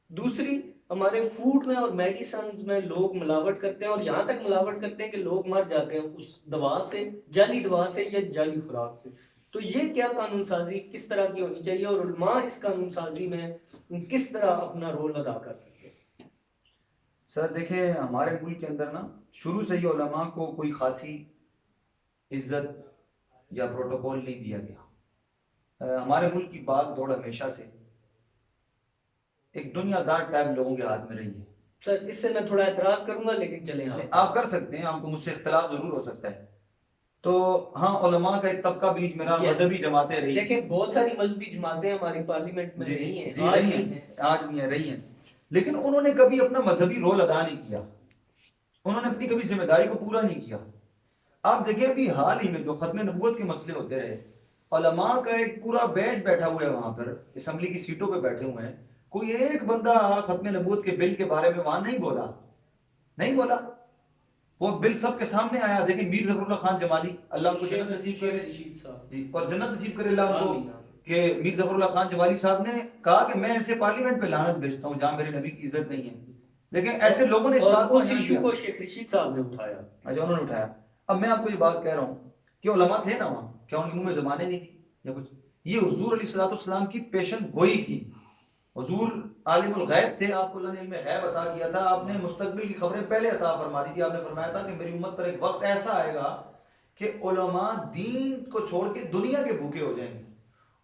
दूसरी, हमारे फूड में और मेडिसिन में लोग मिलावट करते हैं, और यहाँ तक मिलावट करते हैं कि लोग मर जाते हैं उस दवा से, जाली दवा से या जाली खुराक से। तो ये क्या कानून साजी किस तरह की होनी चाहिए, और उलमा इस कानून साजी में किस तरह अपना रोल अदा कर सकते हैं? सर देखिए, हमारे मुल्क के अंदर ना शुरू से ही उलमा को कोई खासी इज्जत या प्रोटोकॉल नहीं दिया गया। हमारे मुल्क की बात दौड़ हमेशा से एक दुनियादार टाइप लोगों के हाथ में रही है। सर, इससे मैं थोड़ा एतराज करूंगा, लेकिन चलें आप कर सकते हैं, आपको मुझसे इख्तलाफ जरूर हो सकता है। तो हाँ, उलमा का एक तबका बीच में रहा, मजहबी जमातें रही। देखिए, बहुत सारी मजहबी जमातें हमारी पार्लियामेंट में जी नहीं है, जी आज रही नहीं हैं, है। आज नहीं है, रही हैं, लेकिन उन्होंने कभी अपना मजहबी रोल अदा नहीं किया, उन्होंने अपनी कभी जिम्मेदारी को पूरा नहीं किया। आप देखिए अभी हाल ही में जो खत्म नबूवत के मसले होते रहे, उलमा का एक पूरा बैच बैठा हुआ है वहां पर, असम्बली की सीटों पे बैठे हुए हैं, कोई एक बंदा खत्म नबूवत के बिल के बारे में वहां नहीं बोला, नहीं बोला। वो बिल सबके सामने आया। देखिए मीर जफरुल्लाह खान जमाली, अल्लाह उनको जन्नत नसीब करे जी, और जन्नत नसीब करे अल्लाह उनको, कि मीर जफरुल्लाह खान जमाली साहब ने कहा कि मैं ऐसे पार्लियामेंट पे लानत भेजता हूँ जहां मेरे नबी की इज्जत नहीं है। लेकिन ऐसे लोगों ने इस बात को उस नहीं इशू किया। को शेख रशीद साहब ने उठाया। अच्छा, उन्होंने उठाया। अब मैं आपको ये बात कह रहा हूँ कि उलमा थे ना वहां, क्या उनके मुंह में जबानें नहीं थी या कुछ? ये हुजूर अलैहिस्सलाम की पेशन गोई थी। हुजूर आलिमुल गैब थे, आपको अल्लाह ने इल्म गैब अता किया था, आपने मुस्तकबिल की खबरें पहले अता फरमा दी थी। आपने फरमाया था कि मेरी उम्मत पर एक वक्त ऐसा आएगा कि उलमा दीन को छोड़ के दुनिया के भूखे हो जाएंगे,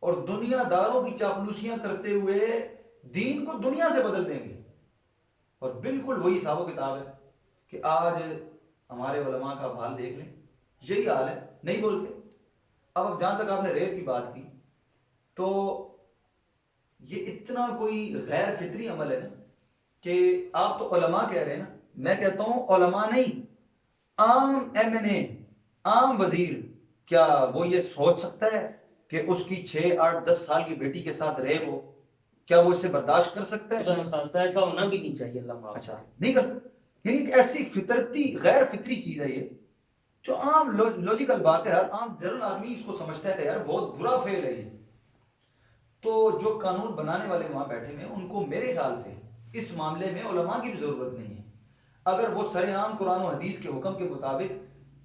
और दुनियादारों की चापलूसियां करते हुए दीन को दुनिया से बदल देंगे। और बिल्कुल वही हिसाब किताब है कि आज हमारे उलमा का हाल देख लें, यही हाल है, नहीं बोलते। अब जहां तक आपने रेप की बात की, तो ये इतना कोई गैर फितरी अमल है ना, कि आप तो उलमा कह रहे हैं ना, मैं कहता हूं उलमा नहीं, आम एमएनए, आम वजीर, क्या वो ये सोच सकता है कि उसकी 6, 8, 10 साल की बेटी के साथ रेप हो? क्या वो इसे बर्दाश्त कर सकता है? खुदा न खास्ता ऐसा होना भी नहीं चाहिए, अल्लाह माफ अच्छा, करे। नहीं कर सकता। यानी एक ऐसी फितरती गैर फितरी चीज है ये, जो आम लॉजिकल बात है, हर आम जनरल आदमी इसको समझता है कि यार बहुत बुरा फेल है ये। तो जो कानून बनाने वाले वहां बैठे हैं उनको मेरे ख्याल से इस मामले में उलमा की भी जरूरत नहीं है। अगर वो सरेआम कुरान और हदीस के हुक्म के मुताबिक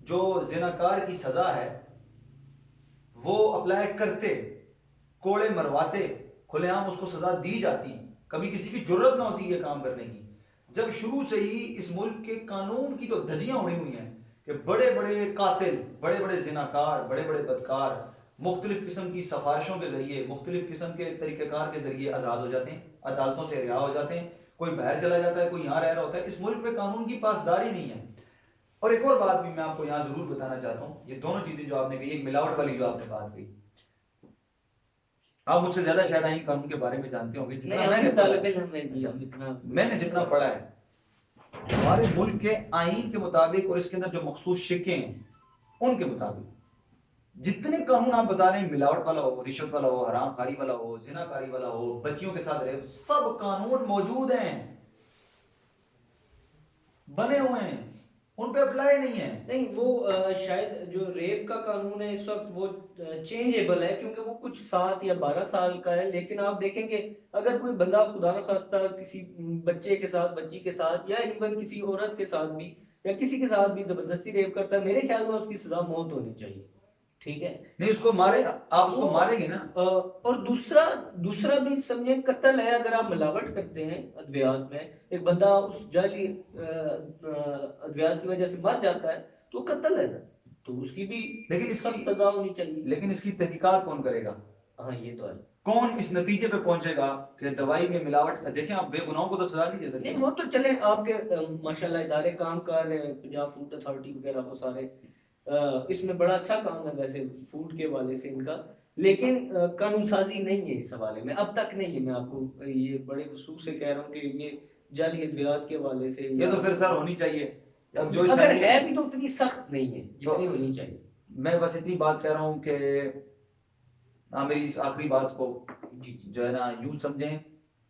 जो जिनाकार की सजा है वो अप्लाई करते, कोड़े मरवाते, खुलेआम उसको सजा दी जाती, कभी किसी की जरूरत ना होती ये काम करने की। जब शुरू से ही इस मुल्क के कानून की तो धज्जियां उड़ी हुई हैं कि बड़े बड़े कातिल, बड़े बड़े जिनाकार, बड़े बड़े बदकार मुख्तलिफ किस्म की सफारिशों के जरिए, मुख्तलिफ किस्म के तरीक़ेकार के जरिए आज़ाद हो जाते हैं, अदालतों से रिहा हो जाते हैं, कोई बाहर चला जाता है, कोई यहाँ रह रहा होता है। इस मुल्क में कानून की पासदारी नहीं है। और एक और बात भी मैं आपको यहाँ जरूर बताना चाहता हूँ, ये दोनों चीजें जो आपने कही, एक मिलावट वाली जो आपने बात कही, आप मुझसे ज्यादा शायद आइन कानून के बारे में जानते होंगे जितना मैंने जितना पढ़ा है। हमारे मुल्क के आइन के मुताबिक और इसके अंदर जो मखसूस शिक्के हैं उनके मुताबिक जितने कानून आप बता रहे हैं, मिलावट वाला हो, रिश्वत वाला हो, हराम खारी वाला हो, जिनाकारी वाला हो, बच्चियों के साथ रहे, सब कानून मौजूद हैं, बने हुए हैं, उन पे अप्लाई नहीं है। नहीं, वो शायद जो रेप का कानून है इस वक्त वो चेंजेबल है, क्योंकि वो कुछ 7 या 12 साल का है। लेकिन आप देखेंगे, अगर कोई बंदा खुदा न खास्ता किसी बच्चे के साथ, बच्ची के साथ, या इवन किसी औरत के साथ भी या किसी के साथ भी जबरदस्ती रेप करता है, मेरे ख्याल में उसकी सजा मौत होनी चाहिए। ठीक है। नहीं उसको मारे, आप उसको वो मारेंगे ना। और दूसरा दूसरा भी समझे, कत्ल है। अगर आप मिलावट करते हैं अद्वियात में, एक बंदा उस जाली अद्वियात की वजह से मर जाता है, तो कत्ल है ना, तो उसकी भी लेकिन सख्त इसकी सजा होनी चाहिए। लेकिन इसकी तहकीकात कौन करेगा? हाँ ये तो है। कौन इस नतीजे पे पहुंचेगा कि दवाई में मिलावट? देखें आप बेगुनाहों को तो सजा नहीं दे सकते नहीं ना। वो तो चले, आपके माशाल्लाह इदारे काम कर रहे हैं, पंजाब फूड अथॉरिटी वगैरह, वो सारे इसमें बड़ा अच्छा काम है वैसे फूड के हवाले से इनका। लेकिन कानून साजी नहीं है इस हवाले में, अब तक नहीं है। मैं आपको ये बड़े वसूख से कह रहा हूँ कि ये जाली अद्वियात के हवाले से ये या तो फिर सर होनी चाहिए। अब जो अगर इसराइली है भी तो उतनी सख्त नहीं है तो जितनी होनी चाहिए। मैं बस इतनी बात कह रहा हूँ कि मेरी इस आखिरी बात को जी जी। जो है ना यूं समझें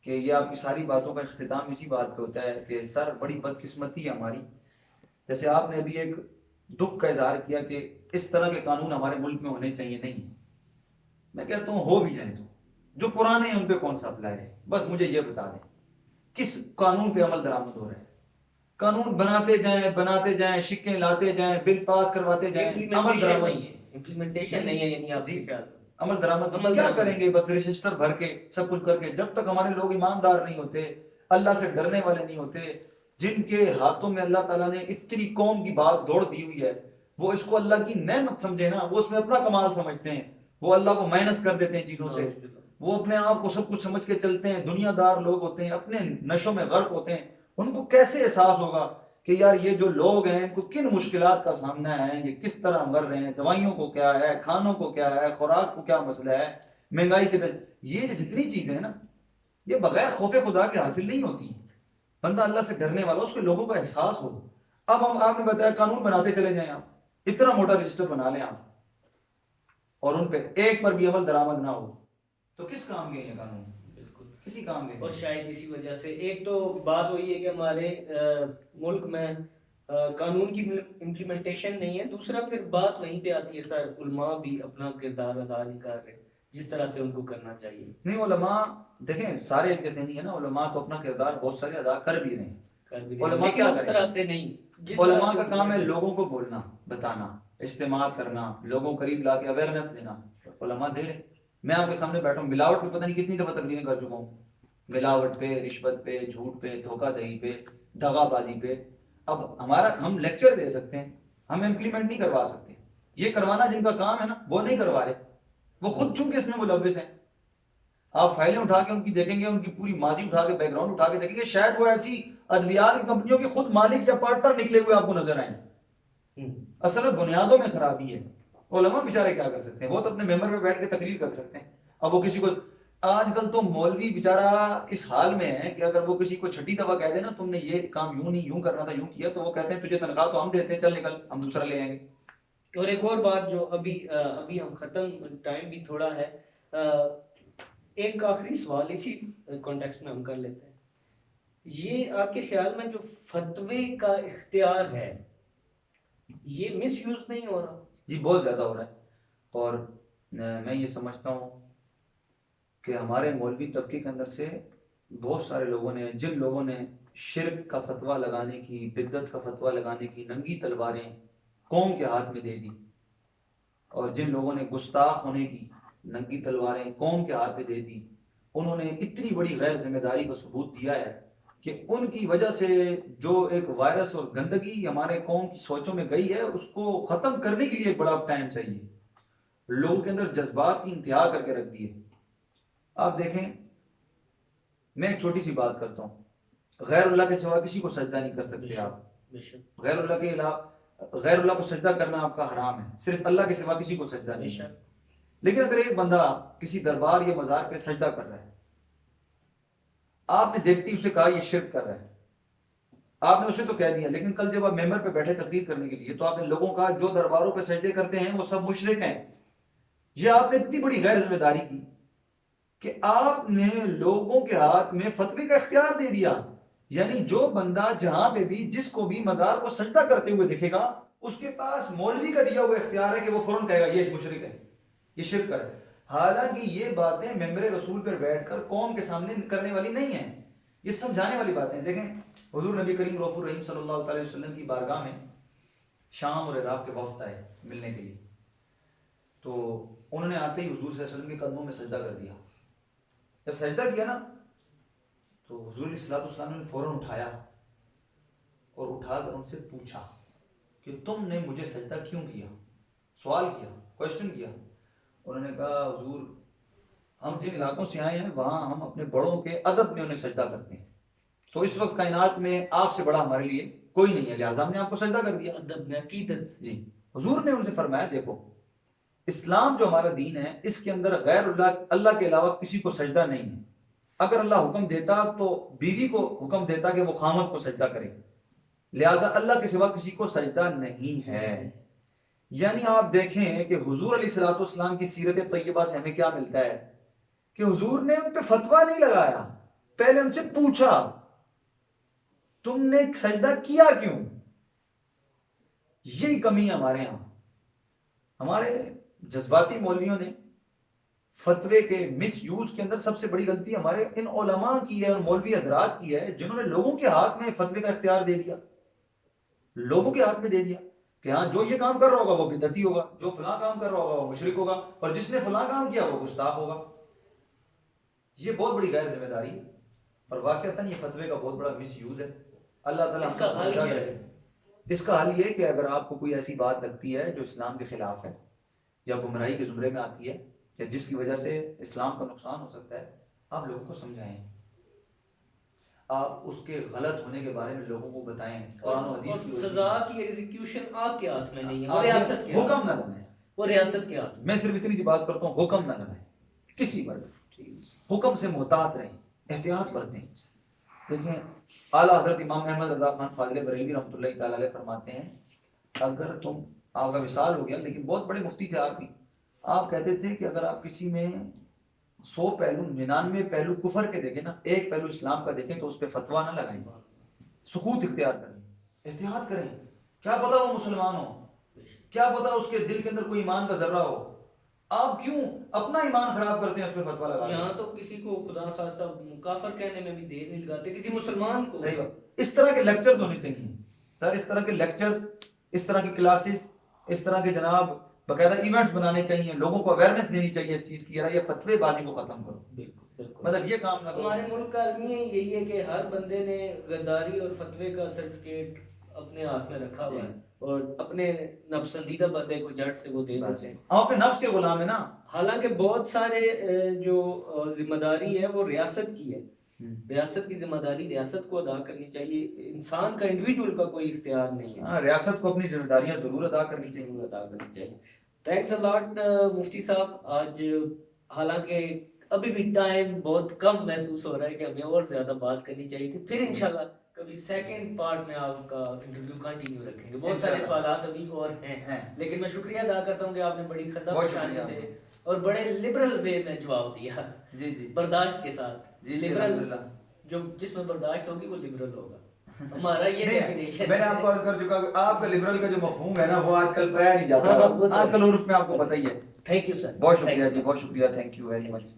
कि ये आपकी सारी बातों का इख्तिताम इसी बात पे होता है कि सर बड़ी बदकिस्मती है हमारी। जैसे आपने अभी एक दुख का इजहार किया कि इस तरह के कानून हमारे मुल्क में होने चाहिए, नहीं। मैं कहता हूँ हो भी जाए तो जो पुराने हैं उन पे कौन सा अप्लाई है, बस मुझे ये बता दें किस कानून पे अमल दरामद हो रहा है। कानून बनाते जाएं, शिक्के लाते जाएं, बिल पास करवाते जाएं, अमल इम्प्लीमेंटेशन नहीं दरामद है, इम्प्लीमेंटेशन नहीं। नहीं है, यानी जी, आपके ख्याल में अमल दरामद अमल क्या दरामद करेंगे? बस रजिस्टर भर के सब कुछ करके, जब तक हमारे लोग ईमानदार नहीं होते, अल्लाह से डरने वाले नहीं होते, जिनके हाथों में अल्लाह ताला ने इतनी कौम की बात दौड़ दी हुई है, वो इसको अल्लाह की नेमत समझे ना, वो उसमें अपना कमाल समझते हैं, वो अल्लाह को माइनस कर देते हैं चीजों से, वो अपने आप को सब कुछ समझ के चलते हैं, दुनियादार लोग होते हैं, अपने नशों में गर्क होते हैं। उनको कैसे एहसास होगा कि यार ये जो लोग हैं इनको किन मुश्किलात का सामना है, ये किस तरह मर रहे हैं, दवाइयों को क्या है, खानों को क्या है, खुराक को क्या मसला है, महंगाई के ये जितनी चीजें हैं ना, ये बगैर खौफे खुदा के हासिल नहीं होती। बंदा अल्लाह से डरने वाला, उसके लोगों को एहसास हो। अब हम आपने बताया कानून बनाते चले जाएं, आप इतना मोटा रजिस्टर बना लें आप, और उन पे एक पर भी अमल दरामद ना हो, तो किस काम के ये कानून? बिल्कुल। किसी काम के और नहीं। शायद इसी वजह से एक तो बात वही है कि हमारे मुल्क में कानून की इम्प्लीमेंटेशन नहीं है। दूसरा फिर बात वहीं पे आती है सर, उलमा भी अपना किरदार अदा नहीं कर रहे जिस तरह से उनको करना चाहिए। नहीं उलमा, देखें सारे एक जैसे नहीं है ना, उलमा तो अपना किरदार बहुत सारे अदा कर भी रहे हैं। कर भी रहे हैं, उलमा लेकिन क्या उस करें? तरह से नहीं जिस तरह उलमा से का होना काम है चाहिए। लोगों को बोलना, बताना, इस्तेमाल करना, लोगों को करीब लाके अवेयरनेस देना। उलमा दे रहे। मैं आपके सामने बैठा हूँ, मिलावट पे पता नहीं कितनी दफा तकरीरें कर चुका हूँ, मिलावट पे, रिश्वत पे, झूठ पे, धोखाधड़ी पे, दगाबाजी पे। अब हमारा हम लेक्चर दे सकते हैं, हम इम्प्लीमेंट नहीं करवा सकते। ये करवाना जिनका काम है ना वो नहीं करवा रहे, वो खुद चूंकि इसमें मुलविस हैं। आप फाइलें उठा के उनकी देखेंगे, उनकी पूरी माजी उठा के, बैकग्राउंड उठा के देखेंगे, शायद वो ऐसी अद्वियात की कंपनियों के खुद मालिक या पार्टनर निकले हुए आपको नजर आए। असल में बुनियादों में खराबी है। उलमा बेचारे क्या कर सकते हैं? वो तो अपने मेंबर पे बैठ के तकरीर कर सकते हैं। अब वो किसी को, आजकल तो मौलवी बेचारा इस हाल में है कि अगर वो किसी को छठी दफा कह दे ना तुमने ये काम यूं नहीं यूं करना था यूं किया, तो वो कहते हैं तुझे तनख्वाह तो हम देते हैं, चल निकल हम दूसरा ले आएंगे। और एक और बात जो अभी हम खत्म, टाइम भी थोड़ा है, एक आखिरी सवाल इसी कॉन्टेक्स्ट में हम कर लेते हैं। ये आपके ख्याल में जो फतवे का इख्तियार है, ये मिस यूज नहीं हो रहा? जी बहुत ज्यादा हो रहा है। और मैं ये समझता हूँ कि हमारे मौलवी तबके के अंदर से बहुत सारे लोगों ने, जिन लोगों ने शिर्क का फतवा लगाने की, बिद्दत का फतवा लगाने की नंगी तलवारें कौम के हाथ में दे दी, और जिन लोगों ने गुस्ताख होने की नंगी तलवारें कौम के हाथ में दे दी, उन्होंने इतनी बड़ी गैर जिम्मेदारी का सबूत दिया है कि उनकी वजह से जो एक वायरस और गंदगी हमारे कौम की सोचों में गई है, उसको खत्म करने के लिए बड़ा टाइम चाहिए। लोगों के अंदर जज्बात की इंतहा करके रख दिए। आप देखें, मैं एक छोटी सी बात करता हूँ, गैरुल्लाह के सिवा किसी को सजदा नहीं कर सकते आप। बेशक गैरुल्लाह के अलावा, गैरुल्लाह को सजदा करना आपका हराम है, सिर्फ अल्लाह के सिवा किसी को सजदा नहीं है। बेशक। लेकिन अगर एक बंदा किसी दरबार या मजार पे सजदा कर रहा है, आपने देखते ही उसे कहा यह शिर्क कर रहा है, आपने उसे तो कह दिया, लेकिन कल जब आप मेंबर पे बैठे तकरीर करने के लिए, तो आपने लोगों का जो दरबारों पे सजदे करते हैं वो सब मुशरिक हैं। ये आपने इतनी बड़ी गैर जिम्मेदारी की कि आपने लोगों के हाथ में फतवे का इख्तियार दे दिया। यानी जो बंदा जहां पे भी जिसको भी मजार को सजदा करते हुए दिखेगा, उसके पास मौलवी का दिया हुआ इख्तियार है कि वो फौरन कहेगा ये मुशरिक है, ये शिर्क है। हालांकि ये बातें मेंबर रसूल पर बैठकर कौम के सामने करने वाली नहीं है, ये समझाने वाली बातें। देखें, हुजूर नबी करीम रऊफुर रहीम सल्लल्लाहु अलैहि वसल्लम की बारगाह में शाम और इराक के वफ्द आए मिलने के लिए। तो उन्होंने आते ही हुजूर सल्लल्लाहु अलैहि वसल्लम के कदमों में सजदा कर दिया। जब सजदा किया ना तो हुजूर सल्लल्लाहु अलैहि वसल्लम ने फौरन उठाया और उठाकर उनसे पूछा कि तुमने मुझे सजदा क्यों किया, सवाल किया, क्वेश्चन किया। उन्होंने कहा हुजूर हम जिन इलाकों से आए हैं वहां हम अपने बड़ों के अदब में उन्हें सजदा करते हैं, तो इस वक्त कायनात में आपसे बड़ा हमारे लिए कोई नहीं है, लिहाजा हमने आपको सजदा कर दिया। अदब में, अकीदत से। जी, हुजूर ने उनसे फरमाया देखो इस्लाम जो हमारा दीन है इसके अंदर गैर अल्लाह के अलावा किसी को सजदा नहीं है। अगर अल्लाह हुक्म देता तो बीवी को हुक्म देता कि वो खामद को सजदा करे, लिहाजा अल्लाह के सिवा किसी को सजदा नहीं है। यानी आप देखें कि हुजूर अलैहिस्सलाम की सीरत तैयबा से हमें क्या मिलता है कि हुजूर ने उन पे फतवा नहीं लगाया, पहले उनसे पूछा तुमने सजदा किया क्यों। यही कमी है हमारे यहां, हमारे जज्बाती मौलवियों ने फतवे के मिस यूज के अंदर सबसे बड़ी गलती हमारे इन उलमा की है और मौलवी हजरात की है, जिन्होंने लोगों के हाथ में फतवे का इख्तियार दे दिया, लोगों के हाथ में दे दिया कि हाँ जो ये काम कर रहा होगा वो बिदअती होगा, जो फलां काम कर रहा होगा वो मुशरिक होगा, और जिसने फलां काम किया वो गुस्ताख होगा। ये बहुत बड़ी गैर जिम्मेदारी है और वाकईतन ये फतवे का बहुत बड़ा मिस यूज है। अल्लाह ताला इसका हल क्या है? इसका हल ये कि अगर आपको कोई ऐसी बात लगती है जो इस्लाम के खिलाफ है या गुमराही के जुमरे में आती है या जिसकी वजह से इस्लाम का नुकसान हो सकता है, आप लोगों को समझाएं, आप उसके गलत होने के बारे में लोगों को बताएं। कुरान और हदीस की सजा की एग्जीक्यूशन आपके हाथ में नहीं है, वो आप रियासत के हुक्म हाथ ना में। लगाएं। वो रियासत के हाथ में। मैं सिर्फ इतनी सी बात करता हूँ, हुक्म ना लगाएं किसी पर, हुक्म से मोहतात रहें, एहतियात बरतें। देखें आला हजरत इमाम अहमद रजा खान फाजिल बरेलवी रहमतुल्लाह तआला अलैह फरमाते हैं, अगर तुम, आपका विसाल हो गया लेकिन बहुत बड़े मुफ्ती थे आप भी, आप कहते थे कि अगर आप किसी में 100 पहलू 99 पहलू कुफर के देखें ना, एक पहलू इस्लाम का देखें तो उस पर फतवा ना लगाएं, सुकूत इख्तियार करें, एहतियात करें। क्या पता वो मुसलमान हो, क्या पता उसके दिल के अंदर कोई ईमान का जर्रा हो, आप क्यों अपना ईमान खराब करते हैं उस पर फतवा लगा। यहाँ तो किसी को खुदा न खास्ता काफिर कहने में भी देर नहीं लगाते किसी मुसलमान को। सही बात। इस तरह के लेक्चर होने चाहिए सर, इस तरह के लेक्चर्स, इस तरह की क्लासेस, इस तरह के जनाब बाकायदा इवेंट्स बनाने चाहिए, लोगों को अवेयरनेस देनी चाहिए इस चीज की, यार ये फतवेबाजी को खत्म करो। बिल्कुल मतलब ये काम ना करो। हमारे मुल्क का अलमिया यही है कि हर बंदे ने गद्दारी और फतवे का सर्टिफिकेट अपने हाथ में रखा हुआ है और अपने नपसंदीदा बंदे को जड़ से वो दे देते हैं। हम अपने नफ्स के गुलाम है ना। हालांकि बहुत सारे जो जिम्मेदारी है वो रियासत की है, रियासत की जिम्मेदारी रियासत को अदा करनी चाहिए, इंसान का इंडिविजुअल का कोई इख्तियार नहीं है। रियासत को अपनी जिम्मेदारियां जरूर अदा करनी चाहिए। थैंक्स अ लॉट मुफ्ती साहब। आज हालांकि अभी भी टाइम बहुत कम महसूस हो रहा है कि हमें और ज्यादा बात करनी चाहिए थी, फिर इंशाल्लाह कभी सेकंड पार्ट में आपका इंटरव्यू कंटिन्यू रखेंगे। बहुत सारे सवाल अभी और हैं, लेकिन मैं शुक्रिया अदा करता हूँ कि आपने बड़ी खद्दा से और बड़े लिबरल वे में जवाब दिया। जी जी, बर्दाश्त के साथ। जी लिबरल जो जिसमें बर्दाश्त होगी वो लिबरल होगा, हमारा ये डेफिनेशन। मैंने आपको अर्ज कर चुका, आपका लिबरल का जो मफहूम है ना वो आजकल पाया नहीं जाता। आजकल उर्फ में आपको पता ही है। थैंक यू सर, बहुत शुक्रिया जी, बहुत शुक्रिया, थैंक यू वेरी मच।